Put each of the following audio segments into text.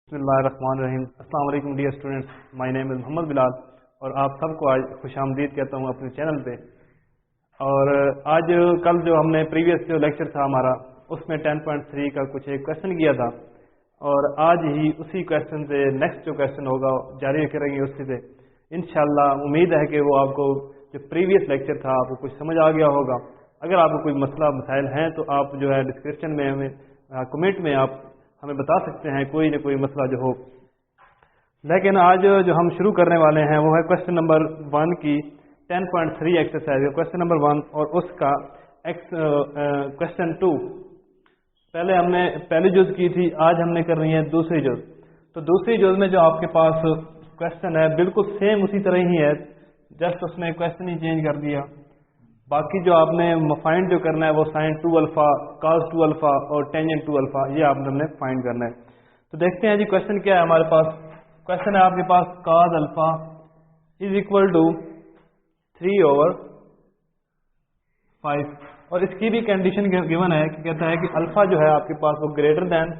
बिस्मिल्लाहिर्रहमानिर्रहीम। अस्सलाम वालेकुम dear students, my name is Mohammad Bilal और आप सबको आज खुशामदीद कहता हूँ अपने चैनल पे। और आज कल जो हमने प्रीवियस जो लेक्चर था हमारा उसमें 10.3 का कुछ एक क्वेश्चन किया था और आज ही उसी क्वेश्चन से नेक्स्ट जो क्वेश्चन होगा जारी करेंगे उसी से। इंशाल्लाह उम्मीद है कि वो आपको जो प्रीवियस लेक्चर था आपको कुछ समझ आ गया होगा। अगर आपको कोई मसला मसाइल हैं तो आप जो है डिस्क्रिप्शन में हमें कमेंट में आप हमें बता सकते हैं कोई न कोई मसला जो हो। लेकिन आज जो हम शुरू करने वाले हैं वो है क्वेश्चन नंबर 1 की 10.3 एक्सरसाइज, क्वेश्चन नंबर 1 और उसका क्वेश्चन 2। पहले हमने पहली जुज की थी, आज हमने करनी है दूसरी जुज। तो दूसरी जुज में जो आपके पास क्वेश्चन है बिल्कुल सेम उसी तरह ही है, जस्ट उसमें क्वेश्चन ही चेंज कर दिया। बाकी जो आपने फाइंड जो करना है वो साइन 2 अल्फा, काज 2 अल्फा और टेंजेंट 2 अल्फा, ये आपने हमने फाइंड करना है। तो देखते हैं जी क्वेश्चन क्या है हमारे पास। क्वेश्चन है आपके पास cos alpha is equal to 3/5 और इसकी भी कंडीशन गिवन है कि कहता है कि अल्फा जो है आपके पास वो ग्रेटर देन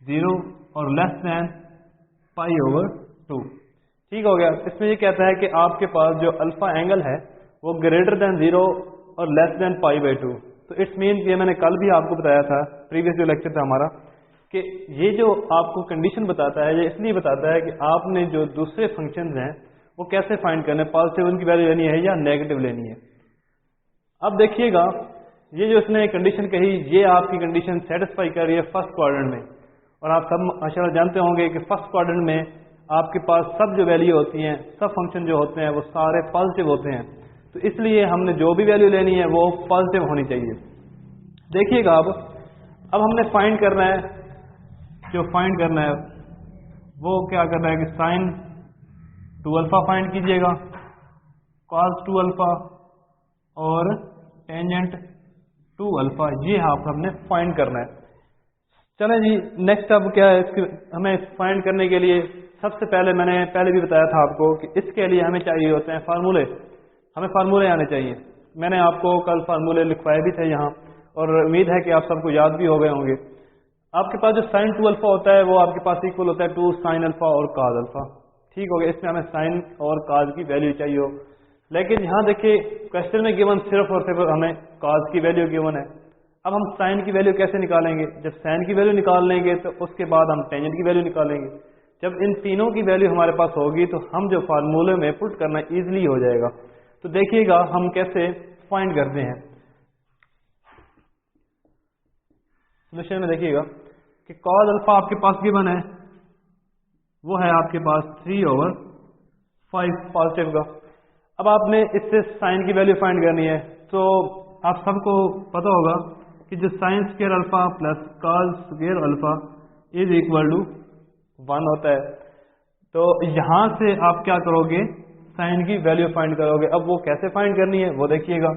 0 और लेस देन π/2। ठीक हो गया। इसमें ये कहता है कि आपके पास जो अल्फा एंगल है वो ग्रेटर देन 0 और लेस देन π/2। तो इट्स मीन ये मैंने कल भी आपको बताया था, प्रीवियस जो लेक्चर था हमारा, कि ये जो आपको कंडीशन बताता है ये इसलिए बताता है कि आपने जो दूसरे फंक्शंस हैं वो कैसे फाइंड करने, पॉजिटिव उनकी वैल्यू लेनी है या नेगेटिव लेनी है। अब देखिएगा ये जो इसने कंडीशन कही ये आपकी कंडीशन सेटिस्फाई कर रही है फर्स्ट क्वाड्रेंट में। और आप सब माशाल्लाह जानते होंगे कि फर्स्ट क्वाड्रेंट में आपके पास सब जो वैल्यू होती हैं, सब फंक्शन जो होते हैं वो सारे पॉजिटिव होते हैं। तो इसलिए हमने जो भी वैल्यू लेनी है वो पॉजिटिव होनी चाहिए। देखिएगा अब हमने फाइंड करना है, जो फाइंड करना है वो क्या करना है कि साइन 2 अल्फा फाइंड कीजिएगा, कॉस 2 अल्फा और टेंजेंट 2 अल्फा, ये आप हमने फाइंड करना है। चलें जी नेक्स्ट अब क्या है, इसके हमें फाइंड करने के लिए सबसे पहले मैंने पहले भी बताया था आपको कि इसके लिए हमें चाहिए होते हैं फार्मूले, हमें फार्मूले आने चाहिए। मैंने आपको कल फार्मूले लिखवाए भी थे यहाँ और उम्मीद है कि आप सबको याद भी हो गए होंगे। आपके पास जो साइन 2 अल्फा होता है वो आपके पास इक्वल होता है 2 साइन अल्फा और काज अल्फा। ठीक हो गया। इसमें हमें साइन और काज की वैल्यू चाहिए हो, लेकिन यहाँ देखिए क्वेश्चन में गिवन सिर्फ और सिर्फ हमें काज की वैल्यू गिवन है। अब हम साइन की वैल्यू कैसे निकालेंगे? जब साइन की वैल्यू निकाल लेंगे तो उसके बाद हम टेंजेंट की वैल्यू निकालेंगे। जब इन तीनों की वैल्यू हमारे पास होगी तो हम जो फार्मूले में पुट करना ईजिली हो जाएगा। तो देखिएगा हम कैसे फाइंड करते हैं। सोल्यूशन में देखिएगा कि कॉस अल्फा आपके पास गिवन है, वो है आपके पास 3/5 पॉजिटिव का। अब आपने इससे साइन की वैल्यू फाइंड करनी है। तो आप सबको पता होगा कि जो sine square alpha plus cos square alpha is equal to 1 होता है। तो यहां से आप क्या करोगे, साइन की वैल्यू फाइंड करोगे। अब वो कैसे फाइंड करनी है वो देखिएगा।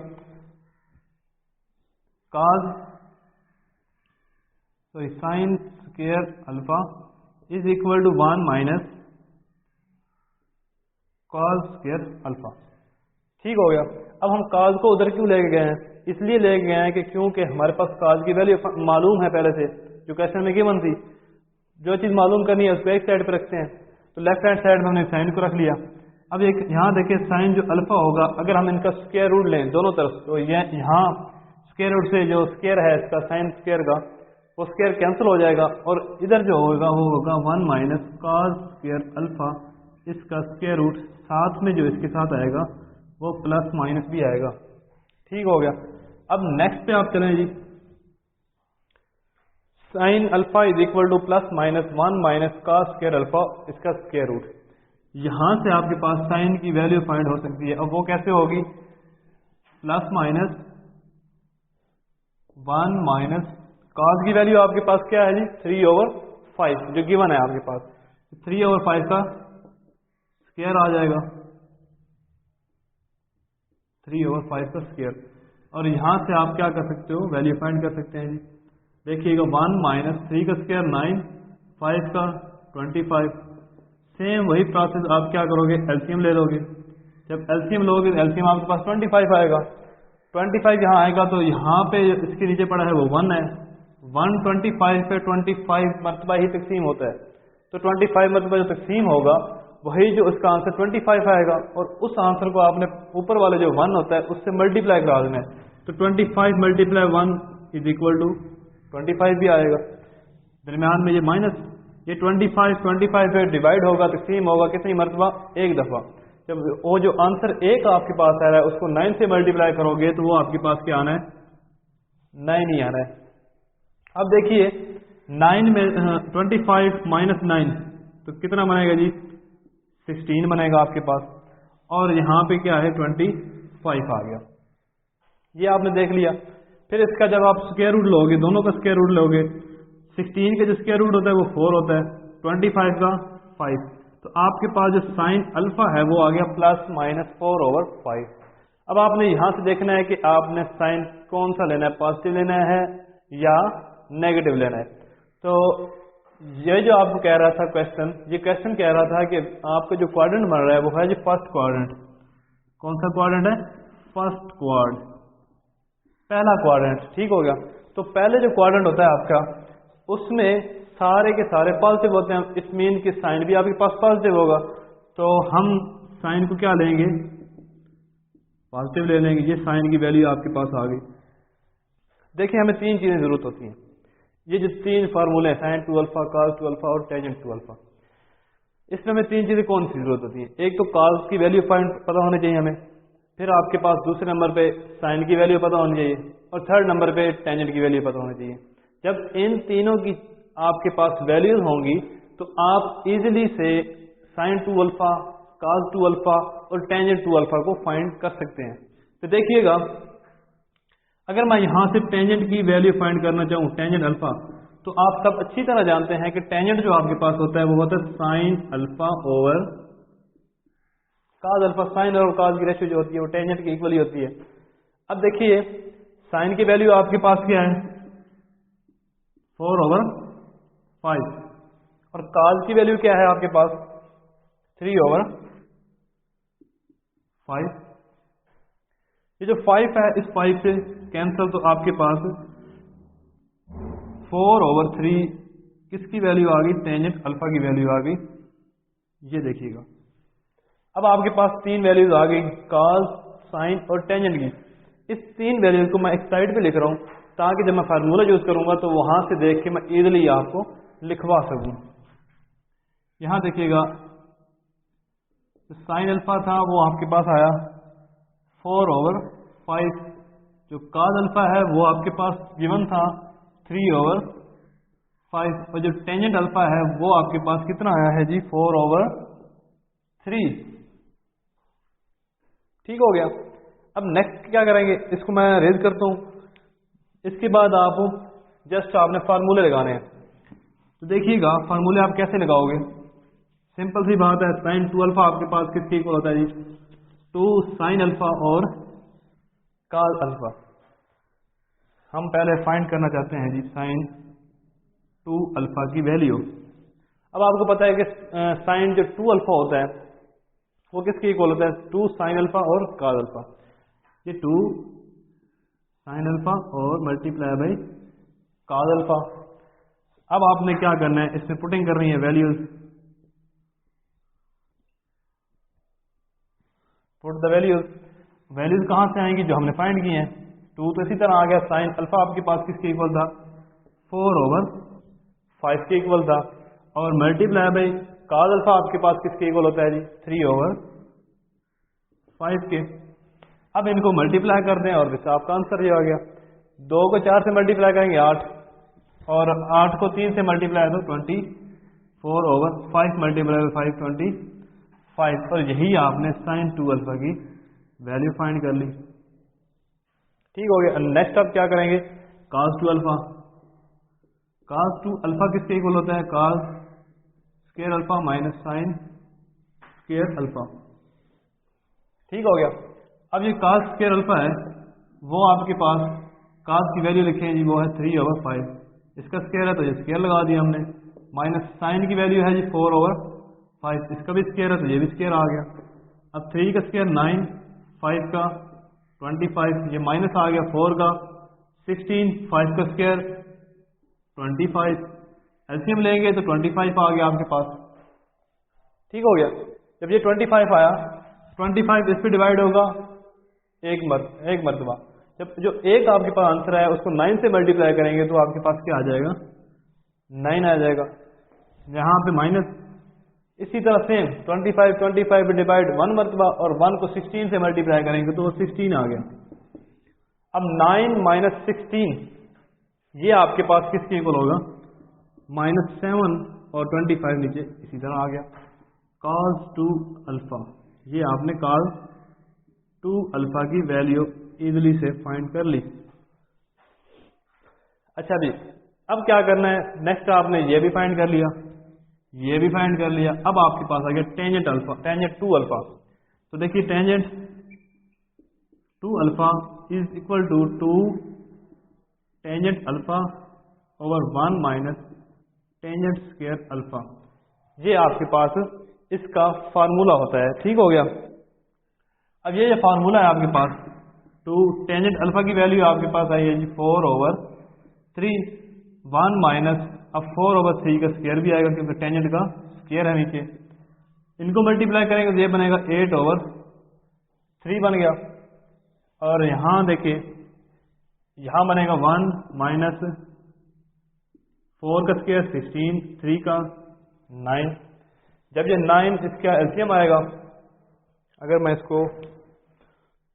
Cos sine square alpha is equal to 1 minus cos square alpha. ठीक हो गया। अब हम काज को उधर क्यों लेके गए हैं? इसलिए लेके गए हैं कि क्योंकि हमारे पास काज की वैल्यू मालूम है पहले से, जो क्वेश्चन में गिवन थी। जो चीज मालूम करनी है उसको एक साइड पे रखते हैं। तो लेफ्ट हैंड साइड में हमने साइन को रख लिया। अब एक यहाँ देखिए साइन जो अल्फा होगा, अगर हम इनका स्क्वायर रूट लें दोनों तरफ, तो ये यहाँ स्क्वायर रूट से जो स्क्वायर है इसका साइन स्क्वायर का, वो स्क्वायर कैंसिल हो जाएगा और इधर जो होगा वो होगा 1 माइनस कॉस स्क्वायर अल्फा, इसका स्क्वायर रूट साथ में जो इसके साथ आएगा वो प्लस माइनस भी आएगा। ठीक हो गया। अब नेक्स्ट पे आप चलें जी। Sine alpha is equal to plus minus 1 minus cos square alpha, इसका स्क्वायर रूट। यहां से आपके पास साइन की वैल्यू फाइंड हो सकती है। अब वो कैसे होगी? प्लस माइनस 1 माइनस कॉस की वैल्यू आपके पास क्या है जी? 3/5 जो गिवन है आपके पास। 3/5 का स्क्वायर आ जाएगा, 3/5 का स्क्वायर। और यहां से आप क्या कर सकते हो, वैल्यू फाइंड कर सकते हैं जी। देखिएगा 1 माइनस 3 का स्क्वायर 9, 5 का 25। सेम वही प्रोसेस आप क्या करोगे, एलसीएम ले लोगे। जब एलसीएम लोगे तो एलसीएम आपके पास 25 आएगा। 25 यहाँ आएगा तो यहाँ पे इसके नीचे पड़ा है वो 1 है, 125 पे 25 मरतबा ही तकसीम होता है, तो 25 मरतबा जो तकसीम होगा वही जो उसका आंसर 25 आएगा, और उस आंसर को आपने ऊपर वाले जो 1 होता है उससे मल्टीप्लाई करा देना है, तो 25 मल्टीप्लाई 1 इज इक्वल टू 25 भी आएगा। दरमियान में ये माइनस, ये 25 पे डिवाइड होगा, तकसीम होगा कितनी मरतबा, एक दफ़ा। जब वो जो आंसर एक आपके पास आ रहा है उसको 9 से मल्टीप्लाई करोगे तो वो आपके पास क्या आना है, 9 ही आना है। अब देखिए 9 में 25 माइनस 9 तो कितना बनेगा जी, 16 बनेगा आपके पास, और यहाँ पे क्या है 25 आ गया, ये आपने देख लिया। फिर इसका जब आप स्क्वायर रूट लोगे, दोनों का स्क्वायर रूट लोगे, 16 का जो स्क्वायर रूट होता है वो 4 होता है, 25 का 5, तो आपके पास जो साइन अल्फा है वो आ गया प्लस माइनस 4/5। अब आपने यहाँ से देखना है कि आपने साइन कौन सा लेना है, पॉजिटिव लेना है या नेगेटिव लेना है। तो ये जो आपको कह रहा था क्वेश्चन, ये क्वेश्चन कह रहा था कि आपका जो क्वाड्रेंट बन रहा है वो है जो फर्स्ट क्वाड्रेंट। कौन सा क्वाड्रेंट है, फर्स्ट क्वाड, पहला क्वाड्रेंट, ठीक हो गया। तो पहले जो क्वाड्रेंट होता है आपका उसमें सारे के सारे पॉजिटिव होते हैं, इस मीन की साइन भी आपके पास पॉजिटिव होगा, तो हम साइन को क्या लेंगे, पॉजिटिव ले लेंगे। ये साइन की वैल्यू आपके पास आ गई। देखिए हमें 3 चीजें जरूरत होती हैं, ये जो 3 फार्मूले हैं, साइन 2 अल्फा, कॉस 2 अल्फा और टेंजेंट 2 अल्फा, इसमें हमें 3 चीजें कौन सी जरूरत होती है। एक तो कॉस की वैल्यू पता होनी चाहिए हमें, फिर आपके पास दूसरे नंबर पे साइन की वैल्यू पता होनी चाहिए, और थर्ड नंबर पे टेंजेंट की वैल्यू पता होनी चाहिए। जब इन तीनों की आपके पास वैल्यूज होंगी तो आप इजीली से साइन 2 अल्फा, कॉस 2 अल्फा और टेंजेंट 2 अल्फा को फाइंड कर सकते हैं। तो देखिएगा अगर मैं यहां से टेंजेंट की वैल्यू फाइंड करना चाहूँ, टेंजेंट अल्फा, तो आप सब अच्छी तरह जानते हैं कि टेंजेंट जो आपके पास होता है वो होता है sine alpha over cos alpha. Sine और कॉस की रेशियो जो होती है वो टेंजेंट की इक्वली होती है। अब देखिए साइन की वैल्यू आपके पास क्या है, 4/5, और कॉस की वैल्यू क्या है आपके पास, 3/5। ये जो 5 है इस 5 से कैंसिल, तो आपके पास 4/3 किसकी वैल्यू आ गई, टेंजेंट अल्फा की वैल्यू आ गई। ये देखिएगा अब आपके पास 3 वैल्यूज आ गई, कॉस, साइन और टेंजेंट की। इस 3 वैल्यूज को मैं एक साइड पे लिख रहा हूं ताकि जब मैं फार्मूला यूज करूंगा तो वहां से देख के मैं इजीली आपको लिखवा सकूं। यहां देखिएगा साइन अल्फा था वो आपके पास आया 4/5, जो कॉस अल्फा है वो आपके पास गिवन था 3/5, और जो टेंजेंट अल्फा है वो आपके पास कितना आया है जी, 4/3। ठीक हो गया। अब नेक्स्ट क्या करेंगे, इसको मैं रेज करता हूं, इसके बाद आप जस्ट आपने फार्मूले लगाने हैं। तो देखिएगा फार्मूले आप कैसे लगाओगे, सिंपल सी बात है, साइन 2 अल्फा आपके पास किसके इक्वल होता है जी, 2 साइन अल्फा और कॉस अल्फा। हम पहले फाइंड करना चाहते हैं जी साइन 2 अल्फा की वैल्यू। अब आपको पता है कि साइन जो 2 अल्फा होता है वो किसके इक्वल होता है, 2 साइन अल्फा और कॉस अल्फा। ये 2 साइन अल्फा और मल्टीप्लाई बाई कॉस अल्फा। अब आपने क्या करना है, इसमें पुटिंग करनी है values, put the values. Values कहां से आएंगी, जो हमने फाइंड की हैं। 2 तो इसी तरह आ गया, साइन अल्फा आपके पास किसके इक्वल था, 4/5 के इक्वल था, और मल्टीप्लाई बाई कॉस अल्फा आपके पास किसके इक्वल होता है जी, 3/5 के। अब इनको मल्टीप्लाई कर दें और वैसे आपका आंसर ये आ गया। 2 को 4 से मल्टीप्लाई करेंगे 8, और 8 को 3 से मल्टीप्लाई तो 24/5 मल्टीप्लाई बाई 5 25, और यही आपने साइन 2 अल्फा की वैल्यू फाइंड कर ली। ठीक हो गया। नेक्स्ट आप क्या करेंगे, कॉस 2 अल्फा। कॉस 2 अल्फा किसके इक्वल होता है, cos square alpha minus sine square alpha. ठीक हो गया। अब ये कॉस स्क्वायर अल्फा है वो आपके पास कॉस की वैल्यू लिखे जी, वो है 3/5, इसका स्क्वायर है तो ये स्क्वायर लगा दिया हमने, माइनस साइन की वैल्यू है जी 4/5, इसका भी स्क्वायर है तो ये भी स्क्वायर आ गया। अब 3 का स्क्वायर 9, 5 का 25, ये माइनस आ गया 4 का 16, 5 का स्क्वायर 25, एलसीएम लेंगे तो 25 आ गया आपके पास, ठीक हो गया। जब ये 25 आया, 25 इस पे डिवाइड होगा एक मरतबा। जब जो एक आपके पास आंसर आया उसको 9 से मल्टीप्लाई करेंगे तो आपके पास क्या आ जाएगा, 9 आ जाएगा। यहाँ पे माइनस, इसी तरह सेम 25 पे डिवाइड 1 मरतबा और 1 को 16 से मल्टीप्लाई करेंगे तो वो 16 आ गया। अब 9 माइनस 16 ये आपके पास किसके इक्वल होगा, -7 और 25 नीचे इसी तरह आ गया। cos 2 अल्फा, ये आपने cos 2 अल्फा की वैल्यू इजीली से फाइंड कर ली। अच्छा जी, अब क्या करना है, नेक्स्ट आपने ये भी फाइंड कर लिया, ये भी फाइंड कर लिया। अब आपके पास आ गया टेंजेंट अल्फा, टेंजेंट 2 अल्फा। तो देखिए tangent 2 alpha is equal to 2 tangent alpha over 1 minus tangent square alpha. ये आपके पास इसका फार्मूला होता है, ठीक हो गया। अब ये फार्मूला है आपके पास, 2 टेंजेंट अल्फा की वैल्यू आपके पास आई है जी 4/3, 1 माइनस, अब 4/3 का स्क्वायर भी आएगा क्योंकि टेंजेंट का स्क्वायर है नीचे, इनको मल्टीप्लाई करेंगे तो ये बनेगा 8/3 बन गया। और यहां देखिए, यहां बनेगा 1 माइनस 4 का स्क्वायर 16, 3 का 9। जब ये 9 इसका एलसीएम आएगा, अगर मैं इसको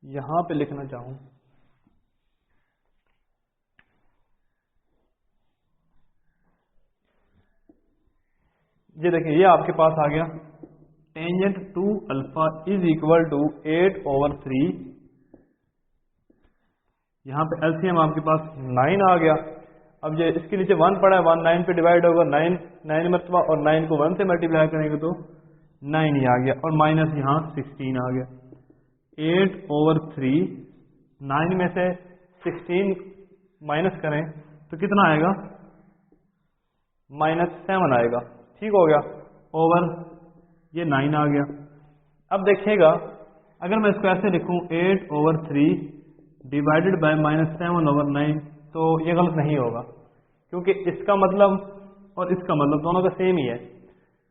यहां पे लिखना चाहूं, ये देखिए ये आपके पास आ गया tangent 2 alpha is equal to 8/3। यहां पे एलसीएम आपके पास 9 आ गया। अब ये इसके नीचे 1 पड़ा है, 1 9 पे डिवाइड होगा, 9 मरतबा, और 9 को 1 से मल्टीप्लाई करेंगे तो 9 ही आ गया, और माइनस यहाँ 16 आ गया। 8/3, 9 में से 16 माइनस करें तो कितना आएगा, -7 आएगा, ठीक हो गया, ओवर ये 9 आ गया। अब देखिएगा अगर मैं इसको ऐसे लिखूं 8/3 डिवाइडेड बाय -7/9 तो ये गलत नहीं होगा, क्योंकि इसका मतलब और इसका मतलब दोनों का सेम ही है।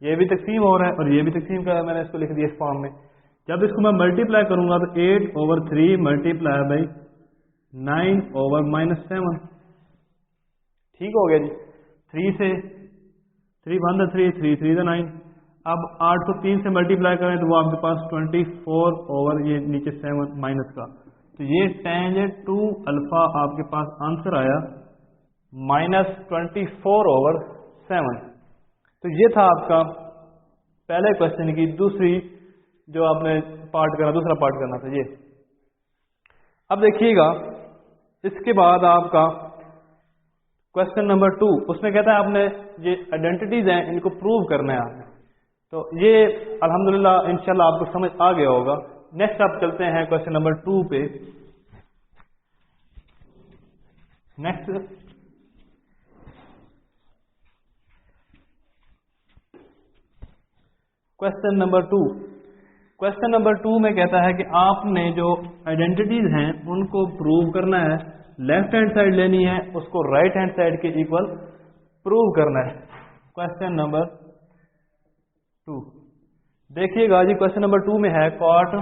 ये भी तकसीम हो रहा है और ये भी तकसीम का है, मैंने इसको लिख दिया इस फॉर्म में। जब इसको मैं मल्टीप्लाई करूंगा तो 8/3 मल्टीप्लाई बाई 9/-7, ठीक हो गया जी। 3 से 3 1 3 3 3 9। अब 8 को 3 से मल्टीप्लाई करें तो वो आपके पास 24 ओवर ये नीचे 7 माइनस का, तो ये टेंजेंट 2 अल्फा आपके पास आंसर आया -24/7। तो ये था आपका पहले क्वेश्चन की दूसरी जो आपने दूसरा पार्ट करना था ये। अब देखिएगा इसके बाद आपका क्वेश्चन नंबर 2, उसमें कहता है आपने ये आइडेंटिटीज हैं इनको प्रूव करना है आपने। तो ये अल्हम्दुलिल्लाह इंशाल्लाह आपको समझ आ गया होगा। नेक्स्ट आप चलते हैं क्वेश्चन नंबर 2 पे। Next question number 2, question number 2 में कहता है कि आपने जो आइडेंटिटीज हैं उनको प्रूव करना है, लेफ्ट हैंड साइड लेनी है, उसको राइट हैंड साइड के इक्वल प्रूव करना है। क्वेश्चन नंबर 2 देखिएगा जी, क्वेश्चन नंबर 2 में है cot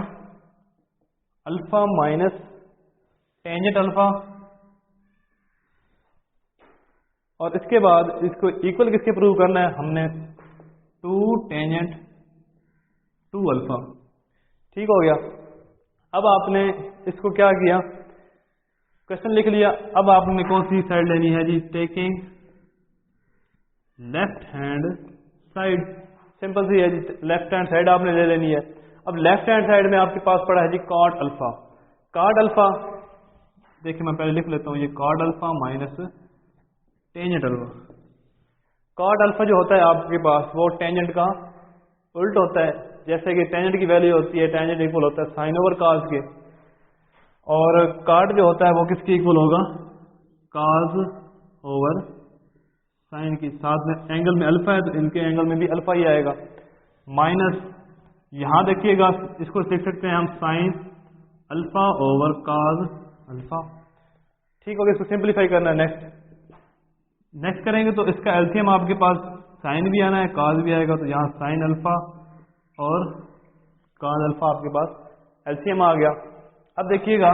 alpha minus tangent alpha, और इसके बाद इसको इक्वल किसके प्रूव करना है, हमने 2 टेंजेंट 2 अल्फा, ठीक हो गया। अब आपने इसको क्या किया, क्वेश्चन लिख लिया। अब आपने कौन सी साइड लेनी है जी, taking left hand side, simple सी है जी, लेफ्ट हैंड साइड आपने ले लेनी है। अब लेफ्ट हैंड साइड में आपके पास पड़ा है जी कॉट अल्फा। कॉट अल्फा देखिए मैं पहले लिख लेता हूं, ये cot alpha minus tangent alpha. Cot alpha जो होता है आपके पास वो टेंजेंट का उल्ट होता है, जैसे कि टेंजेंट की वैल्यू होती है, टेंजेंट इक्वल होता है साइन ओवर कॉस के, और कॉट जो होता है वो किसके इक्वल होगा, कॉस ओवर साइन की। साथ में एंगल में अल्फा है तो इनके एंगल में भी अल्फा ही आएगा, माइनस यहां देखिएगा इसको लिख सकते हैं हम sign alpha over cos alpha, ठीक हो गया। इसको सिंप्लीफाई करना है। नेक्स्ट नेक्स्ट करेंगे तो इसका एलसीएम आपके पास साइन भी आना है, काज भी आएगा, तो यहाँ साइन अल्फा और काज अल्फा आपके पास एलसीएम आ गया। अब देखिएगा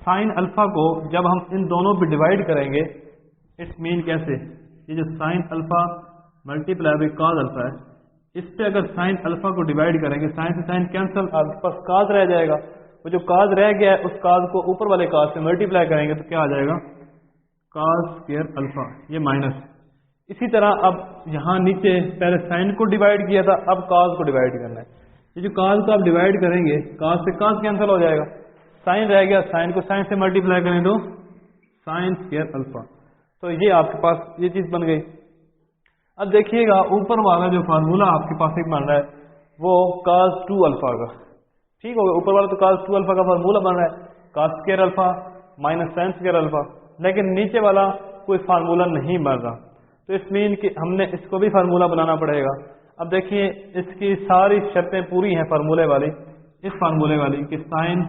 साइन अल्फा को जब हम इन दोनों पे डिवाइड करेंगे, इट्स मीन कैसे, ये जो sine alpha multiply by cause alpha है, इस पे अगर साइन अल्फा को डिवाइड करेंगे, साइन से साइन कैंसिल, आपके पास काज रह जाएगा। वो जो काज रह गया है उस काज को ऊपर वाले काज से मल्टीप्लाई करेंगे तो क्या आ जाएगा, काज स्क्वायर अल्फा, ये माइनस। इसी तरह अब यहाँ नीचे पहले साइन को डिवाइड किया था, अब काज को डिवाइड करना है। ये जो काज को आप डिवाइड करेंगे, काज से काज कैंसिल हो जाएगा, साइन रह गया, साइन को साइन से मल्टीप्लाई करें तो साइन स्क्वायर अल्फा, तो ये आपके पास ये चीज बन गई। अब देखिएगा ऊपर वाला जो फार्मूला आपके पास एक बन रहा है वो काज 2 अल्फा का, ठीक हो गया, ऊपर वाला तो काज 2 अल्फा का फार्मूला बन रहा है, cos square alpha minus sine square alpha, लेकिन नीचे वाला कोई फार्मूला नहीं बन रहा, तो इस मीन कि हमने इसको भी फार्मूला बनाना पड़ेगा। अब देखिए इसकी सारी शर्तें पूरी हैं फार्मूले वाली, इस फार्मूले वाली कि साइन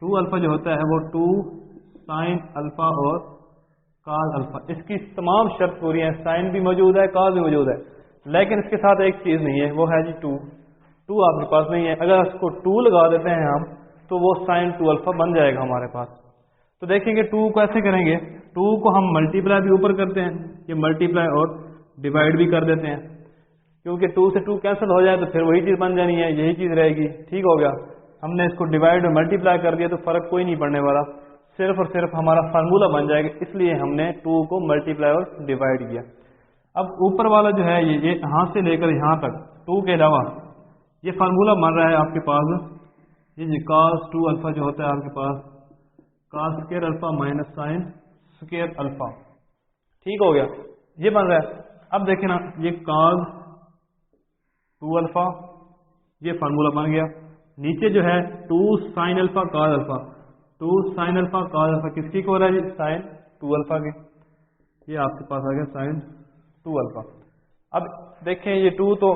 2 अल्फा जो होता है वो 2 साइन अल्फा और काज अल्फा, इसकी तमाम शर्त पूरी है, साइन भी मौजूद है, काज भी मौजूद है, लेकिन इसके साथ एक चीज नहीं है, वो है जी 2 आपके पास नहीं है। अगर इसको 2 लगा देते हैं हम तो वो साइन 2 अल्फा बन जाएगा हमारे पास। तो देखेंगे 2 को ऐसे करेंगे, 2 को हम मल्टीप्लाई भी ऊपर करते हैं, ये मल्टीप्लाई और डिवाइड भी कर देते हैं, क्योंकि 2 से 2 कैंसिल हो जाए तो फिर वही चीज बन जानी है, यही चीज रहेगी, ठीक हो गया। हमने इसको डिवाइड और मल्टीप्लाई कर दिया तो फर्क कोई नहीं पड़ने वाला, सिर्फ और सिर्फ हमारा फार्मूला बन जाएगा, इसलिए हमने 2 को मल्टीप्लाई और डिवाइड किया। अब ऊपर वाला जो है ये यहाँ से लेकर यहाँ तक 2 के अलावा ये फार्मूला बन रहा है आपके पास, ये कास 2 अल्फा जो होता है आपके पास cos square alpha minus sine square alpha, ठीक हो गया, ये बन रहा है। अब देखें ना, ये कास 2 अल्फा ये फार्मूला बन गया, नीचे जो है 2 साइन अल्फा काज अल्फा, 2 साइन अल्फा काज अल्फा किसकी को हो रहा है जी, साइन 2 अल्फा की, ये आपके पास आ गया साइन 2 अल्फा। अब देखें ये 2 तो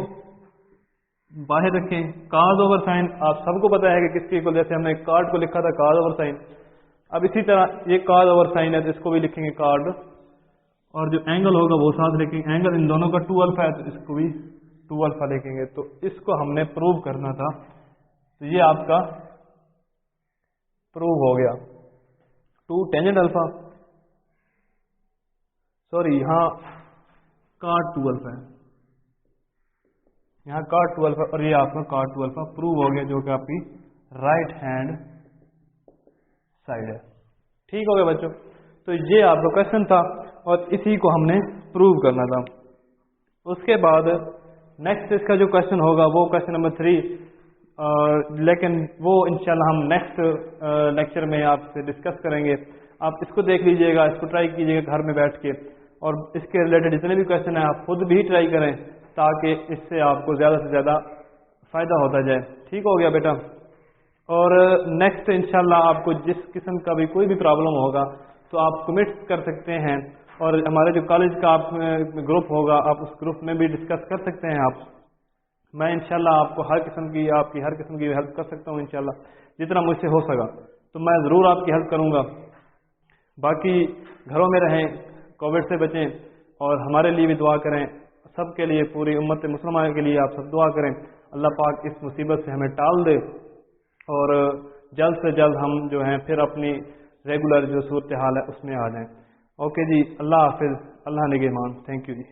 बाहर रखें, काज ओवर साइन आप सबको पता है कि किसकी को, जैसे हमने कार्ड को लिखा था काज ओवर साइन, अब इसी तरह ये काज ओवर साइन है तो इसको भी लिखेंगे कार्ड, और जो एंगल होगा वो साथ लिखेंगे, एंगल इन दोनों का 2 अल्फा है तो इसको भी 2 अल्फा लिखेंगे। तो इसको हमने प्रूव करना था, तो ये आपका प्रूव हो गया। 2 टेंजेंट अल्फा, सॉरी यहाँ कार्ड 2 अल्फा है, यहाँ कार्ड 2 अल्फा और ये आपका कार्ड 2 अल्फा प्रूव हो गया, जो कि आपकी राइट हैंड साइड है, ठीक हो गया बच्चों। तो ये आपका क्वेश्चन था और इसी को हमने प्रूव करना था। उसके बाद नेक्स्ट इसका जो क्वेश्चन होगा वो क्वेश्चन नंबर 3, लेकिन वो इंशाल्लाह हम नेक्स्ट लेक्चर में आपसे डिस्कस करेंगे। आप इसको देख लीजिएगा, इसको ट्राई कीजिएगा घर में बैठ के, और इसके रिलेटेड जितने भी क्वेश्चन हैं आप खुद भी ट्राई करें ताकि इससे आपको ज़्यादा से ज़्यादा फ़ायदा होता जाए, ठीक हो गया बेटा। और नेक्स्ट इंशाल्लाह आपको जिस किस्म का भी कोई भी प्रॉब्लम होगा तो आप कमेंट कर सकते हैं, और हमारे जो कॉलेज का आप ग्रुप होगा आप उस ग्रुप में भी डिस्कस कर सकते हैं आप। मैं इंशाल्लाह आपको हर किस्म की आपकी हर किस्म की हेल्प कर सकता हूँ इंशाल्लाह, जितना मुझसे हो सका तो मैं ज़रूर आपकी हेल्प करूँगा। बाकी घरों में रहें, कोविड से बचें, और हमारे लिए भी दुआ करें, सबके लिए, पूरी उम्मत मुसलमान के लिए आप सब दुआ करें, अल्लाह पाक इस मुसीबत से हमें टाल दे और जल्द से जल्द हम जो हैं फिर अपनी रेगुलर जो सूरत हाल है उसमें आ जाएं। ओके जी, अल्लाह हाफिज़, अल्लाह निगहबान, थैंक यू जी।